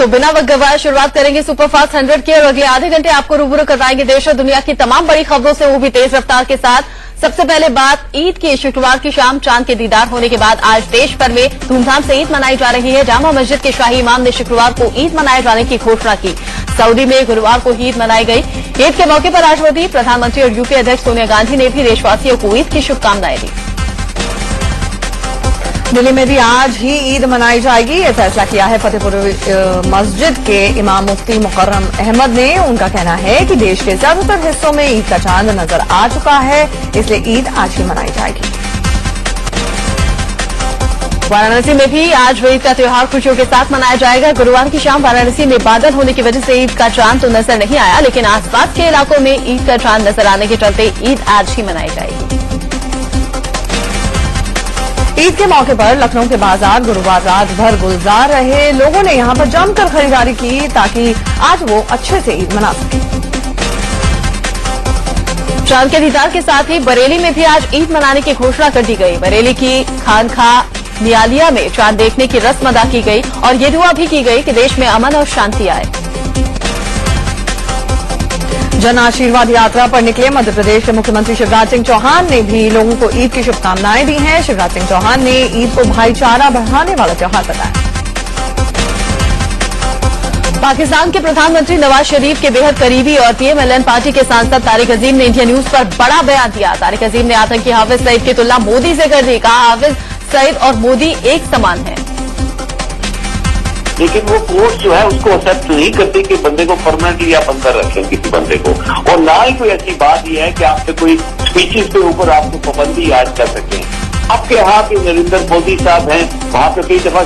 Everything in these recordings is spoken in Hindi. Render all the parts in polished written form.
तो बिना वक्त गवाए शुरुआत करेंगे सुपरफास्ट 100 की और अगले आधे घंटे आपको रूबरू करवाएंगे देश और दुनिया की तमाम बड़ी खबरों से, वो भी तेज रफ्तार के साथ। सबसे पहले बात ईद की। शुक्रवार की शाम चांद के दीदार होने के बाद आज देश भर में धूमधाम से ईद मनाई जा रही है। जामा मस्जिद के शाही इमाम ने शुक्रवार को ईद मनाए जाने की घोषणा की। सऊदी में गुरुवार को ईद मनाई गई। ईद के मौके पर राष्ट्रपति, प्रधानमंत्री और यूपीए अध्यक्ष सोनिया गांधी ने भी देशवासियों को ईद की शुभकामनाएं दी। दिल्ली में भी आज ही ईद मनाई जाएगी, ये फैसला किया है फतेहपुर मस्जिद के इमाम मुफ्ती मुकर्रम अहमद ने। उनका कहना है कि देश के ज्यादातर हिस्सों में ईद का चांद नजर आ चुका है, इसलिए ईद आज ही मनाई जाएगी। वाराणसी में भी आज ईद का त्योहार खुशियों के साथ मनाया जाएगा। गुरुवार की शाम वाराणसी में बादल होने की वजह से ईद का चांद तो नजर नहीं आया, लेकिन आसपास के इलाकों में ईद का चांद नजर आने के चलते ईद आज ही मनाई जाएगी। ईद के मौके पर लखनऊ के बाजार गुरुवार रात भर गुलजार रहे। लोगों ने यहां पर जमकर खरीदारी की ताकि आज वो अच्छे से ईद मना सकें। चांद के दीदार के साथ ही बरेली में भी आज ईद मनाने की घोषणा कर दी गई। बरेली की खानकाह नियालिया में चांद देखने की रस्म अदा की गई और ये दुआ भी की गई कि देश में अमन और शांति आए। जन आशीर्वाद यात्रा पर निकले मध्य प्रदेश के मुख्यमंत्री शिवराज सिंह चौहान ने भी लोगों को ईद की शुभकामनाएं दी हैं। शिवराज सिंह चौहान ने ईद को भाईचारा बढ़ाने वाला त्योहार बताया। पाकिस्तान के प्रधानमंत्री नवाज शरीफ के बेहद करीबी और पीएमएलएन पार्टी के सांसद तारिक अजीम ने इंडिया न्यूज पर बड़ा बयान दिया। तारिक अजीम ने आतंकी हाफिज सईद की तुलना मोदी से कर दी। कहा, हाफिज सईद और मोदी एक समान है, लेकिन वो कोर्ट जो है उसको एक्सेप्ट नहीं करती कि बंदे को परमानेंटली आप अंदर रखें किसी बंदे को। और ना ही कोई ऐसी बात ही है कि आपसे कोई स्पीचेस के ऊपर आपको पाबंदी आज कर सकें। आपके यहाँ पे नरेंद्र मोदी साहब हैं, वहां पे कई दफा।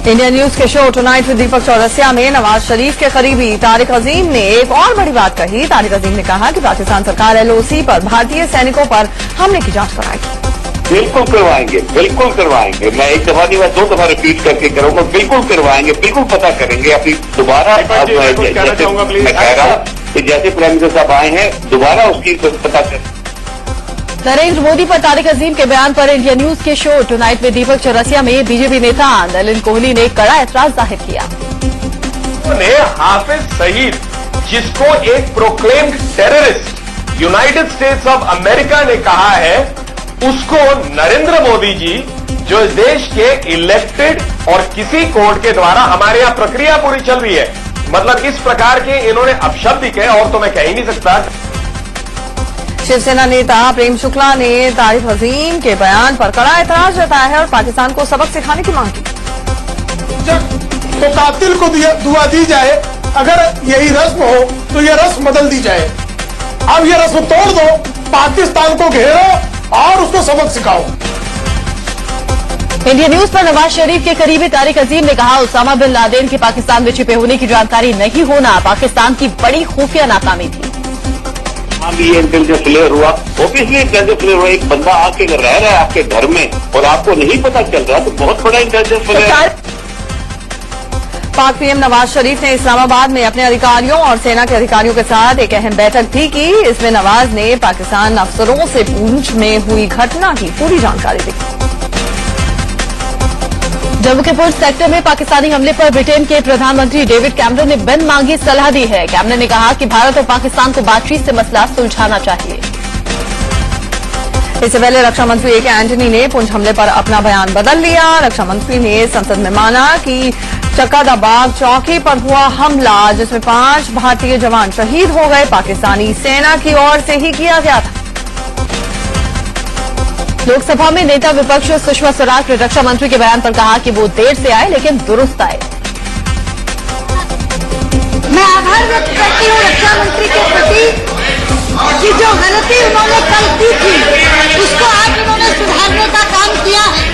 इंडिया न्यूज के शो टुनाइट विद दीपक चौरसिया में नवाज शरीफ के करीबी तारिक अजीम ने एक और बड़ी बात कही। तारिक अजीम ने कहा कि पाकिस्तान सरकार एलओसी पर भारतीय सैनिकों पर हमले की जांच कराएगी। बिल्कुल करवाएंगे, बिल्कुल करवाएंगे। मैं एक दफा नहीं, मैं 2 दफा रिपीट करके करूंगा, बिल्कुल करवाएंगे, बिल्कुल पता करेंगे। अभी दोबारा मैं कह रहा कि जैसे प्राइम मिनिस्टर साहब आए हैं दोबारा उसकी पता करें। नरेंद्र मोदी पर तारिक अजीम के बयान पर इंडिया न्यूज के शो टुनाइट में दीपक चौरसिया में बीजेपी नेता नलिन कोहली ने कड़ा ऐतराज जाहिर किया। उन्होंने हाफिज सईद, जिसको एक proclaimed terrorist United states of America ने कहा है, उसको नरेंद्र मोदी जी जो इस देश के इलेक्टेड और किसी कोर्ट के द्वारा हमारे यहां प्रक्रिया पूरी चल रही है, मतलब इस प्रकार के इन्होंने अपशब्द कहे और तो मैं कह ही नहीं सकता। शिवसेना नेता प्रेम शुक्ला ने तारिक अजीम के बयान पर कड़ा ऐतराज जताया है और पाकिस्तान को सबक सिखाने की मांग की। तो कातिल को दुआ दी जाए, अगर यही रस्म हो तो ये रस्म बदल दी जाए। अब ये रस्म तोड़ दो, पाकिस्तान को घेरो और उसको सबक सिखाओ। इंडिया न्यूज पर नवाज शरीफ के करीबी तारिक अजीम ने कहा, उसामा बिन लादेन के पाकिस्तान में छिपे होने की जानकारी नहीं होना पाकिस्तान की बड़ी खुफिया नाकामी थी। अभी ये इंटेलिजेंस फ्लेयर हुआ, ऑब्वियसली इंटेलिजेंस फ्लेयर हुआ। एक बंदा आके रह रहा है आपके घर में और आपको नहीं पता चल रहा, तो बहुत बड़ा इंटेलिजेंस फ्लेयर। पाक पीएम नवाज शरीफ ने इस्लामाबाद में अपने अधिकारियों और सेना के अधिकारियों के साथ एक अहम बैठक भी की। इसमें नवाज ने पाकिस्तान अफसरों से पूंछ में हुई घटना की पूरी जानकारी दी। जम्मू के पुंछ सेक्टर में पाकिस्तानी हमले पर ब्रिटेन के प्रधानमंत्री डेविड कैमरन ने बिन मांगी सलाह दी है। कैमरन ने कहा कि भारत और पाकिस्तान को बातचीत से मसला सुलझाना चाहिए। इससे पहले रक्षा मंत्री ए.के. एंटनी ने पुंछ हमले पर अपना बयान बदल लिया। रक्षा मंत्री ने संसद में माना कि चक्कादाबाग चौकी पर हुआ हमला, जिसमें 5 भारतीय जवान शहीद हो गए, पाकिस्तानी सेना की ओर से ही किया गया था। लोकसभा में नेता विपक्ष सुषमा स्वराज ने रक्षा मंत्री के बयान पर कहा कि वो देर से आए लेकिन दुरुस्त आए। मैं आभार व्यक्त करती हूँ रक्षा मंत्री के प्रति कि जो गलती उन्होंने कल की थी उसको आज उन्होंने सुधारने का काम किया है।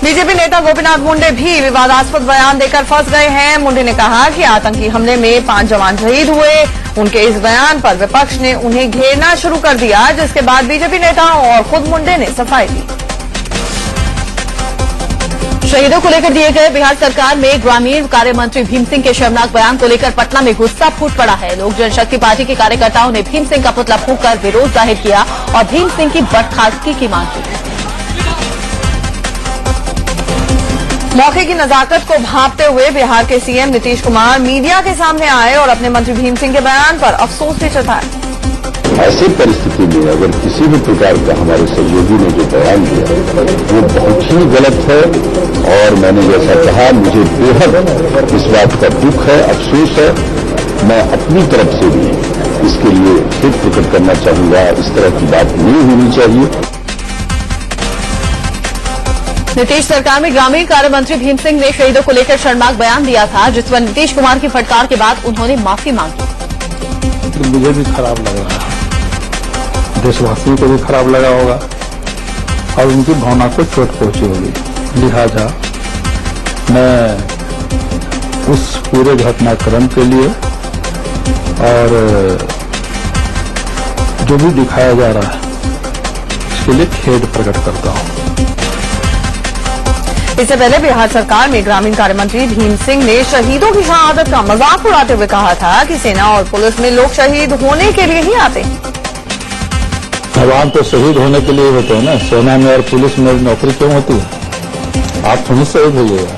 बीजेपी नेता गोपीनाथ मुंडे भी विवादास्पद बयान देकर फंस गए हैं। मुंडे ने कहा कि आतंकी हमले में 5 जवान शहीद हुए। उनके इस बयान पर विपक्ष ने उन्हें घेरना शुरू कर दिया, जिसके बाद बीजेपी नेताओं और खुद मुंडे ने सफाई दी। शहीदों को लेकर दिए गए बिहार सरकार में ग्रामीण कार्य मंत्री भीम सिंह के शर्मनाक बयान को लेकर पटना में गुस्सा फूट पड़ा है। लोक जनशक्ति पार्टी के कार्यकर्ताओं ने भीम सिंह का पुतला फूंककर विरोध जाहिर किया और भीम सिंह की बर्खास्तगी की मांग की। मौके की नजाकत को भांपते हुए बिहार के सीएम नीतीश कुमार मीडिया के सामने आए और अपने मंत्री भीम सिंह के बयान पर अफसोस भी जताया। ऐसी परिस्थिति में अगर किसी भी प्रकार का हमारे सहयोगी ने जो बयान दिया वो बहुत ही गलत है और मैंने जैसा कहा मुझे बेहद इस बात का दुख है, अफसोस है। मैं अपनी तरफ से भी इसके लिए खेद प्रकट करना चाहूंगा। इस तरह की बात नहीं होनी चाहिए। नीतीश सरकार में ग्रामीण कार्य मंत्री भीम सिंह ने शहीदों को लेकर शर्मनाक बयान दिया था, जिस पर नीतीश कुमार की फटकार के बाद उन्होंने माफी मांगी। मुझे भी खराब लग रहा है, देशवासियों को भी खराब लगा होगा और उनकी भावना को चोट पहुंची होगी। लिहाजा मैं उस पूरे घटनाक्रम के लिए और जो भी दिखाया जा रहा है इसके लिए खेद प्रकट करता हूं। इससे पहले बिहार सरकार में ग्रामीण कार्य मंत्री भीम सिंह ने शहीदों की शहादत का मजाक उड़ाते हुए कहा था कि सेना और पुलिस में लोग शहीद होने के लिए ही आते हैं। जवान तो शहीद होने के लिए होते हैं ना, सेना में और पुलिस में नौकरी क्यों होती है? आप थोड़ी शहीद होइएगा,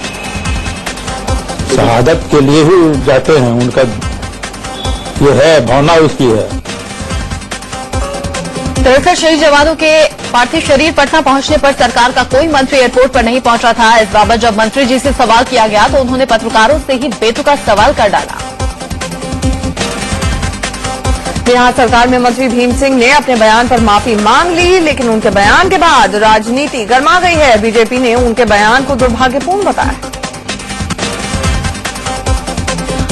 शहादत के लिए ही जाते हैं। उनका ये है, भावना उसकी है। दरअसल शहीद जवानों के पार्थिव शरीर पटना पहुंचने पर सरकार का कोई मंत्री एयरपोर्ट पर नहीं पहुंचा था। इस बाबत जब मंत्री जी से सवाल किया गया तो उन्होंने पत्रकारों से ही बेतुका सवाल कर डाला। बिहार सरकार में मंत्री भीम सिंह ने अपने बयान पर माफी मांग ली, लेकिन उनके बयान के बाद राजनीति गर्मा गई है। बीजेपी ने उनके बयान को दुर्भाग्यपूर्ण बताया।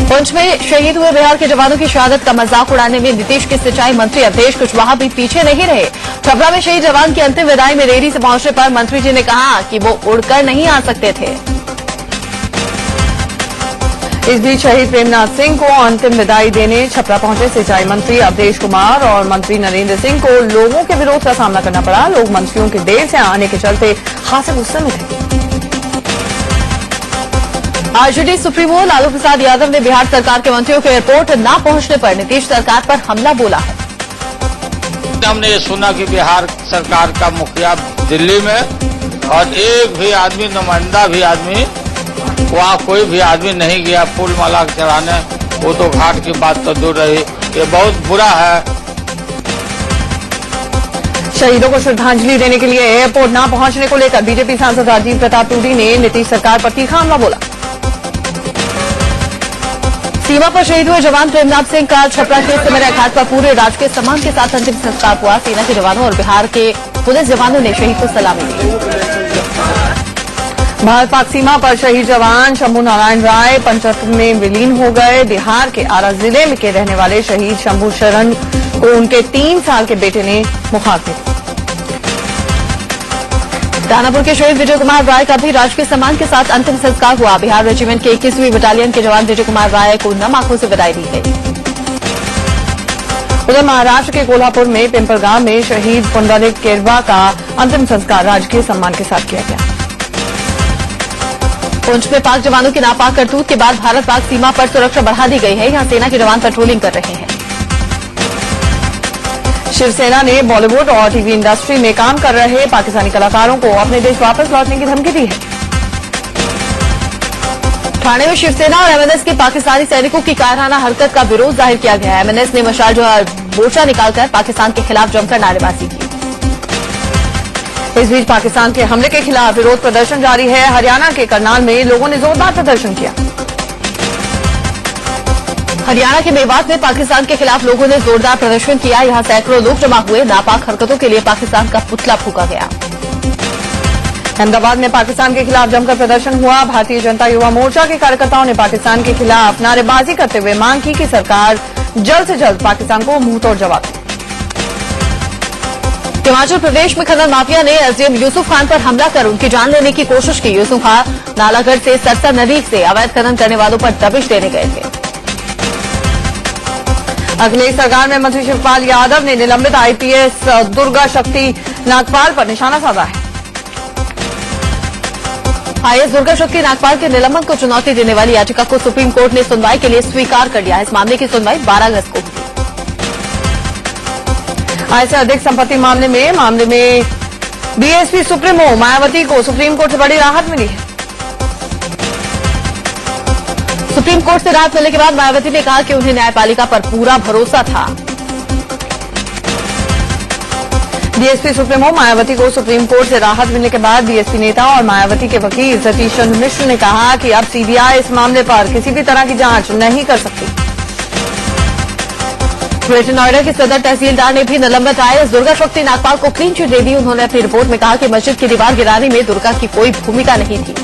पुंछ में शहीद हुए बिहार के जवानों की शहादत का मजाक उड़ाने में नीतीश के सिंचाई मंत्री अवधेश कुशवाहा भी पीछे नहीं रहे। छपरा में शहीद जवान की अंतिम विदाई में रेडी से पहुंचने पर मंत्री जी ने कहा कि वो उड़कर नहीं आ सकते थे। इस बीच शहीद प्रेमनाथ सिंह को अंतिम विदाई देने छपरा पहुंचे सिंचाई मंत्री अवधेश कुमार और मंत्री नरेंद्र सिंह को लोगों के विरोध का सामना करना पड़ा। लोग मंत्रियों के देर से आने के चलते खासे गुस्से में थे। आरजेडी सुप्रीमो लालू प्रसाद यादव ने बिहार सरकार के मंत्रियों के एयरपोर्ट न पहुंचने पर नीतीश सरकार पर हमला बोला है। हमने ये सुना कि बिहार सरकार का मुखिया दिल्ली में और एक भी आदमी, नुमाइंदा भी आदमी, वहाँ कोई भी आदमी नहीं गया फूल माला चढ़ाने। वो तो घाट की बात तो दूर रही, ये बहुत बुरा है। शहीदों को श्रद्धांजलि देने के लिए एयरपोर्ट न पहुंचने को लेकर बीजेपी सांसद राजीव प्रताप रूडी ने नीतीश सरकार पर तीखा हमला बोला। सीमा पर शहीद हुए जवान प्रेमनाथ सिंह का छपरा के सिमरिया घाट पर पूरे राजकीय सम्मान के साथ अंतिम संस्कार हुआ। सेना के जवानों और बिहार के पुलिस जवानों ने शहीद को सलामी दी। भारत पाक सीमा पर शहीद जवान शंभू नारायण राय पंचतत्व में विलीन हो गए। बिहार के आरा जिले में के रहने वाले शहीद शंभू शरण को उनके 3 साल के बेटे ने मुखाग्नि दी। दानापुर के शहीद विजय कुमार राय का भी राजकीय सम्मान के साथ अंतिम संस्कार हुआ। बिहार रेजिमेंट के 21वीं बटालियन के जवान विजय कुमार राय को नम आंखों से विदाई दी गई। उधर महाराष्ट्र के कोल्हापुर में पिंपलगांव में शहीद पुंडलिक केरवा का अंतिम संस्कार राजकीय सम्मान के साथ किया गया। पुंछ में पाक जवानों की नापाक करतूत के बाद भारत पाक सीमा पर सुरक्षा बढ़ा दी गई है। यहां सेना के जवान पेट्रोलिंग कर रहे हैं। शिवसेना ने बॉलीवुड और टीवी इंडस्ट्री में काम कर रहे पाकिस्तानी कलाकारों को अपने देश वापस लौटने की धमकी दी है। ठाणे में शिवसेना और एमएनएस के पाकिस्तानी सैनिकों की कायराना हरकत का विरोध जाहिर किया गया है। एमएनएस ने मशाल जो मोर्चा निकालकर पाकिस्तान के खिलाफ जमकर नारेबाजी की। इस बीच पाकिस्तान के हमले के खिलाफ विरोध प्रदर्शन जारी है। हरियाणा के करनाल में लोगों ने जोरदार प्रदर्शन किया। हरियाणा के मेवात में पाकिस्तान के खिलाफ लोगों ने जोरदार प्रदर्शन किया। यहां सैकड़ों लोग जमा हुए। नापाक हरकतों के लिए पाकिस्तान का पुतला फूंका गया। अहमदाबाद में पाकिस्तान के खिलाफ जमकर प्रदर्शन हुआ। भारतीय जनता युवा मोर्चा के कार्यकर्ताओं ने पाकिस्तान के खिलाफ नारेबाजी करते हुए मांग की कि सरकार जल्द से जल्द पाकिस्तान को मुंहतोड़ जवाब दे। हिमाचल प्रदेश में खनन माफिया ने एसडीएम यूसुफ खान पर हमला कर उनकी जान लेने की कोशिश की। यूसुफ खान नालागढ़ से सरसा नदी से अवैध खनन करने वालों पर दबिश देने गए थे। अखिलेश सरकार में मंत्री शिवपाल यादव ने निलंबित आईपीएस दुर्गा शक्ति नागपाल पर निशाना साधा है। आईएएस दुर्गा शक्ति नागपाल के निलंबन को चुनौती देने वाली याचिका को सुप्रीम कोर्ट ने सुनवाई के लिए स्वीकार कर लिया। इस मामले की सुनवाई 12 अगस्त को होगी। आय से अधिक संपत्ति मामले में बीएसपी सुप्रीमो मायावती को सुप्रीम कोर्ट से बड़ी राहत मिली है। सुप्रीम कोर्ट से राहत मिलने के बाद मायावती ने कहा कि उन्हें न्यायपालिका पर पूरा भरोसा था। बीएसपी सुप्रीमो मायावती को सुप्रीम कोर्ट से राहत मिलने के बाद बीएसपी नेता और मायावती के वकील सतीश चंद्र मिश्र ने कहा कि अब सीबीआई इस मामले पर किसी भी तरह की जांच नहीं कर सकती। ग्रेटर नोएडा के सदर तहसीलदार ने भी निलंबित आईएएस दुर्गा शक्ति नागपाल को क्लीन चिट दे दी। उन्होंने अपनी रिपोर्ट में कहा कि मस्जिद की दीवार गिराने में दुर्गा की कोई भूमिका नहीं थी।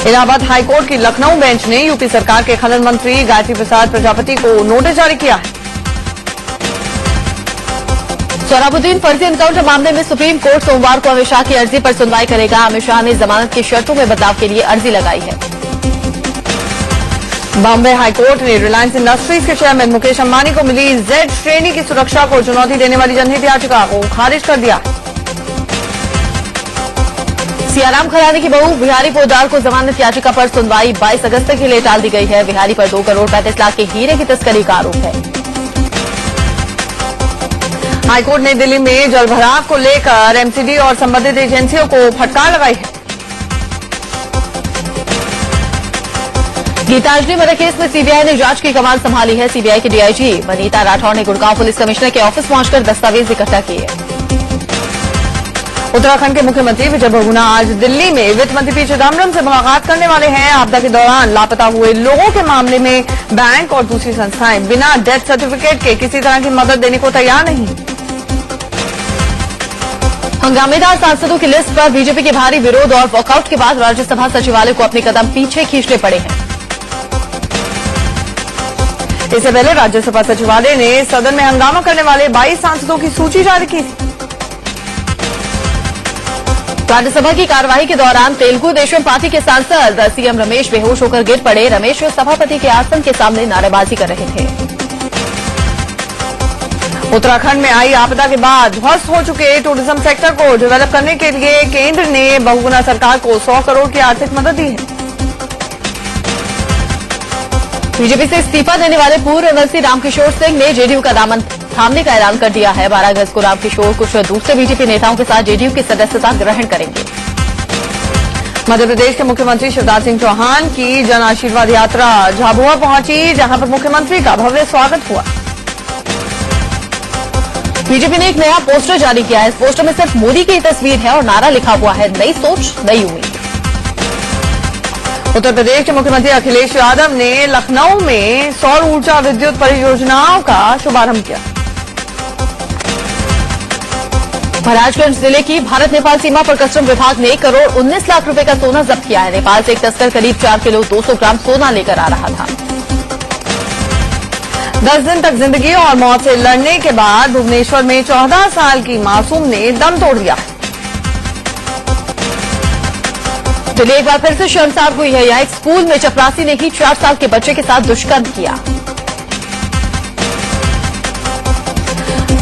इलाहाबाद हाईकोर्ट की लखनऊ बेंच ने यूपी सरकार के खनन मंत्री गायत्री प्रसाद प्रजापति को नोटिस जारी किया है। सोहराबुद्दीन फर्जी एनकाउंटर मामले में सुप्रीम कोर्ट सोमवार को अमित शाह की अर्जी पर सुनवाई करेगा। अमित शाह ने जमानत की शर्तों में बदलाव के लिए अर्जी लगाई है। बॉम्बे हाईकोर्ट ने रिलायंस इंडस्ट्रीज के चेयरमैन मुकेश अंबानी को मिली जेड श्रेणी की सुरक्षा को चुनौती देने वाली जनहित याचिका को खारिज कर दिया। सियाराम खराने की बहू बिहारी पोद्दार को जमानत याचिका पर सुनवाई 22 अगस्त के लिए टाल दी गई है। बिहारी पर 2 करोड़ 35 लाख के हीरे की तस्करी का आरोप है। हाईकोर्ट ने दिल्ली में जलभराव को लेकर एमसीडी और संबंधित एजेंसियों को फटकार लगाई है। गीतांजलि मर्डर केस में सीबीआई ने जांच की कमान संभाली है। सीबीआई के डीआईजी वनीता राठौर ने गुड़गांव पुलिस कमिश्नर के ऑफिस पहुंचकर दस्तावेज इकट्ठा किए। उत्तराखंड के मुख्यमंत्री विजय बहुगुणा आज दिल्ली में वित्त मंत्री पी चिदम्बरम से मुलाकात करने वाले हैं। आपदा के दौरान लापता हुए लोगों के मामले में बैंक और दूसरी संस्थाएं बिना डेथ सर्टिफिकेट के किसी तरह की मदद देने को तैयार नहीं। हंगामेदार सांसदों की लिस्ट पर बीजेपी के भारी विरोध और वॉकआउट के बाद राज्यसभा सचिवालय को अपने कदम पीछे खींचने पड़े हैं। इससे पहले राज्यसभा सचिवालय ने सदन में हंगामा करने वाले 22 सांसदों की सूची जारी की थी। राज्यसभा की कार्यवाही के दौरान तेलुगु देशम पार्टी के सांसद सीएम रमेश बेहोश होकर गिर पड़े। रमेश सभापति के आसन के सामने नारेबाजी कर रहे थे। उत्तराखंड में आई आपदा के बाद ध्वस्त हो चुके टूरिज्म सेक्टर को डेवलप करने के लिए केंद्र ने बहुगुणा सरकार को 100 करोड़ की आर्थिक मदद दी है। बीजेपी से इस्तीफा देने वाले पूर्व एमएलसी रामकिशोर सिंह ने जेडीयू का दामन थामने का ऐलान कर दिया है। 12 अगस्त को रामकिशोर कुछ दूसरे बीजेपी नेताओं के साथ जेडीयू की सदस्यता ग्रहण करेंगे। मध्य प्रदेश के मुख्यमंत्री शिवराज सिंह चौहान की जन आशीर्वाद यात्रा झाबुआ पहुंची, जहां पर मुख्यमंत्री का भव्य स्वागत हुआ। बीजेपी ने एक नया पोस्टर जारी किया है। इस पोस्टर में सिर्फ मोदी की तस्वीर है और नारा लिखा हुआ है, नई सोच नई उम्मीद। उत्तर प्रदेश के मुख्यमंत्री अखिलेश यादव ने लखनऊ में सौर ऊर्जा विद्युत परियोजनाओं का शुभारंभ किया। महाराजगंज जिले की भारत नेपाल सीमा पर कस्टम विभाग ने 1 करोड़ 19 लाख रुपए का सोना जब्त किया है। नेपाल से एक तस्कर करीब 4 किलो 200 ग्राम सोना लेकर आ रहा था। 10 दिन तक जिंदगी और मौत से लड़ने के बाद भुवनेश्वर में 14 साल की मासूम ने दम तोड़ दिया। दिल्ली एक बार फिर से शर्मसार हुई है। यहाँ एक स्कूल में चपरासी ने ही 4 साल के बच्चे के साथ दुष्कर्म किया।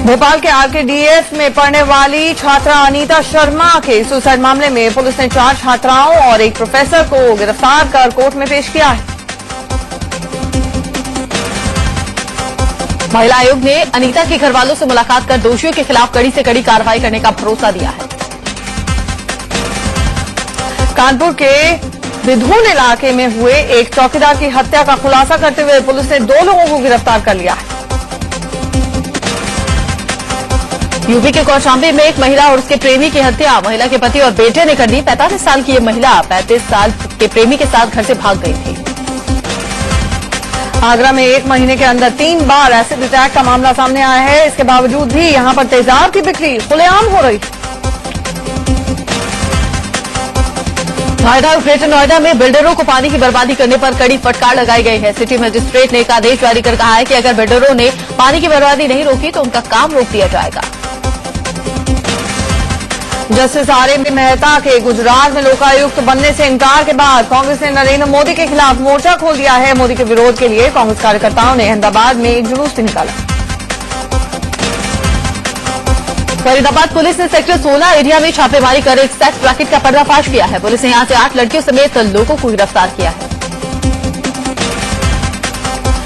भोपाल के आरकेडीएफ में पढ़ने वाली छात्रा अनीता शर्मा के सुसाइड मामले में पुलिस ने 4 छात्राओं और एक प्रोफेसर को गिरफ्तार कर कोर्ट में पेश किया है। महिला आयोग ने अनीता के घरवालों से मुलाकात कर दोषियों के खिलाफ कड़ी से कड़ी कार्रवाई करने का भरोसा दिया है। कानपुर के विधून इलाके में हुए एक चौकीदार की हत्या का खुलासा करते हुए पुलिस ने 2 लोगों को गिरफ्तार कर लिया है। यूपी के कौशाम्बी में एक महिला और उसके प्रेमी की हत्या महिला के पति और बेटे ने कर दी। 45 साल की ये महिला 35 साल के प्रेमी के साथ घर से भाग गई थी। आगरा में 1 महीने के अंदर 3 बार एसिड अटैक का मामला सामने आया है। इसके बावजूद भी यहां पर तेजाब की बिक्री खुलेआम हो रही है। नोएडा और ग्रेटर नोएडा में बिल्डरों को पानी की बर्बादी करने पर कड़ी फटकार लगाई गई है। सिटी मजिस्ट्रेट ने एक आदेश जारी कर कहा है कि अगर बिल्डरों ने पानी की बर्बादी नहीं रोकी तो उनका काम रोक दिया जाएगा। Justice RMP. मेहता के गुजरात में लोकायुक्त बनने से इनकार के बाद कांग्रेस ने नरेंद्र मोदी के खिलाफ मोर्चा खोल दिया है। मोदी के विरोध के लिए कांग्रेस कार्यकर्ताओं ने अहमदाबाद में एक जुलूस भी निकाला। फरीदाबाद पुलिस ने सेक्टर 16 एरिया में छापेमारी कर एक सेक्स रैकेट का पर्दाफाश किया है। पुलिस ने यहां से 8 लड़कियों समेत लोगों को गिरफ्तार किया है।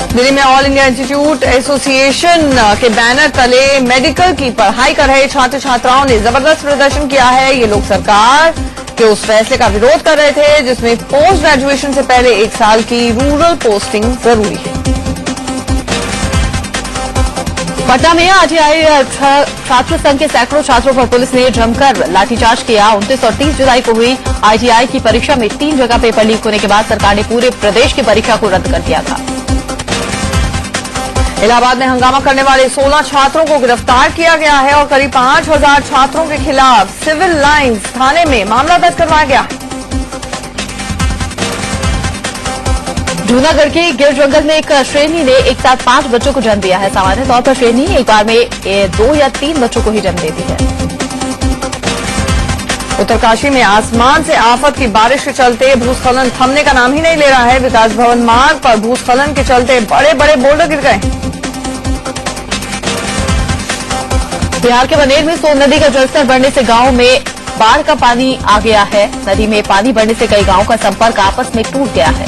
दिल्ली में ऑल इंडिया इंस्टीट्यूट एसोसिएशन के बैनर तले मेडिकल की पढ़ाई कर रहे छात्र छात्राओं ने जबरदस्त प्रदर्शन किया है। ये लोग सरकार के उस फैसले का विरोध कर रहे थे जिसमें पोस्ट ग्रेजुएशन से पहले 1 साल की रूरल पोस्टिंग जरूरी है। पटना में आरटीआई छात्र संघ के सैकड़ों छात्रों पर पुलिस ने जमकर लाठीचार्ज किया। 29 और 30 जुलाई को हुई आईटीआई की परीक्षा में 3 जगह पेपर लीक होने के बाद सरकार ने पूरे प्रदेश की परीक्षा को रद्द कर दिया था। इलाहाबाद में हंगामा करने वाले 16 छात्रों को गिरफ्तार किया गया है और करीब 5000 छात्रों के खिलाफ सिविल लाइंस थाने में मामला दर्ज करवाया गया है। जूनागढ़ के गिर जंगल में एक श्रेणी ने एक साथ 5 बच्चों को जन्म दिया है। सामान्य तौर पर श्रेणी एक बार में 2 या 3 बच्चों को ही जन्म देती है। उत्तरकाशी में आसमान से आफत की बारिश के चलते भूस्खलन थमने का नाम ही नहीं ले रहा है। विकास भवन मार्ग पर भूस्खलन के चलते बड़े बड़े बोल्डर गिर गए। बिहार के बनेर में सोन नदी का जलस्तर बढ़ने से गांव में बाढ़ का पानी आ गया है। नदी में पानी बढ़ने से कई गांवों का संपर्क आपस में टूट गया है।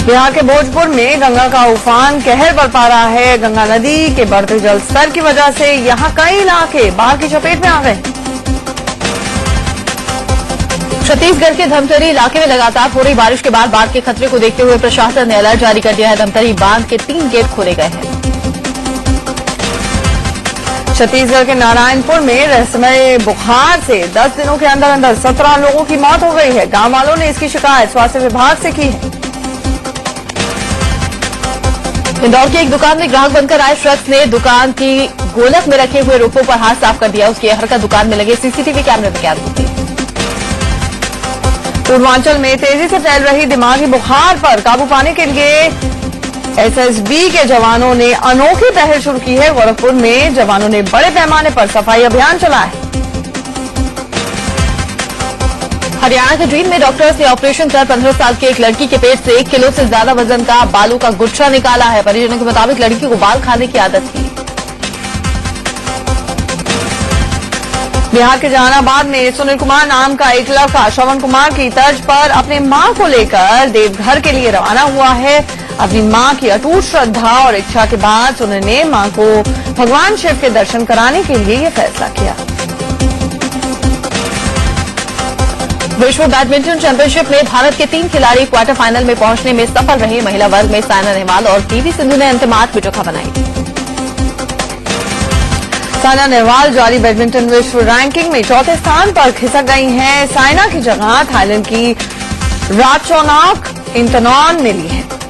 बिहार के भोजपुर में गंगा का उफान कहर बरपा रहा है। गंगा नदी के बढ़ते जलस्तर की वजह से यहां कई इलाके बाढ़ की चपेट में आ गए। छत्तीसगढ़ के धमतरी इलाके में लगातार हो रही बारिश के बाद बाढ़ के खतरे को देखते हुए प्रशासन ने अलर्ट जारी कर दिया है। धमतरी बांध के 3 गेट खोले गए हैं। छत्तीसगढ़ के नारायणपुर में रहस्यमय बुखार से 10 दिनों के अंदर अंदर 17 लोगों की मौत हो गई है। गांव वालों ने इसकी शिकायत स्वास्थ्य विभाग से की है। इंदौर की एक दुकान में ग्राहक बनकर आए शख्स ने दुकान की गोलक में रखे हुए रुपयों पर हाथ साफ कर दिया। उसकी हरकत दुकान में लगे सीसीटीवी कैमरे में कैद हो गई। पूर्वांचल में तेजी से फैल रही दिमागी बुखार पर काबू पाने के लिए एसएसबी के जवानों ने अनोखी पहल शुरू की है। गोरखपुर में जवानों ने बड़े पैमाने पर सफाई अभियान चलाया है। हरियाणा के जींद में डॉक्टर्स ने ऑपरेशन कर 15 साल की एक लड़की के पेट से 1 किलो से ज्यादा वजन का बालों का गुच्छा निकाला है। परिजनों के मुताबिक लड़की को बाल खाने की आदत थी। बिहार के जहानाबाद में सुनील कुमार नाम का एक लड़का श्रवण कुमार की तर्ज पर अपनी मां को लेकर देवघर के लिए रवाना हुआ है। अपनी मां की अटूट श्रद्धा और इच्छा के बाद सुनील ने मां को भगवान शिव के दर्शन कराने के लिए यह फैसला किया। विश्व बैडमिंटन चैंपियनशिप में भारत के 3 खिलाड़ी क्वार्टर फाइनल में पहुंचने में सफल रहे। महिला वर्ग में साइना नेहवाल और पीवी सिंधु ने अंतिम 8 विकेट बनाई। साइना नेहवाल जारी बैडमिंटन विश्व रैंकिंग में 4थे स्थान पर खिसक गई हैं। साइना की जगह थाईलैंड की राचोनाक इंतनॉन ने ली है।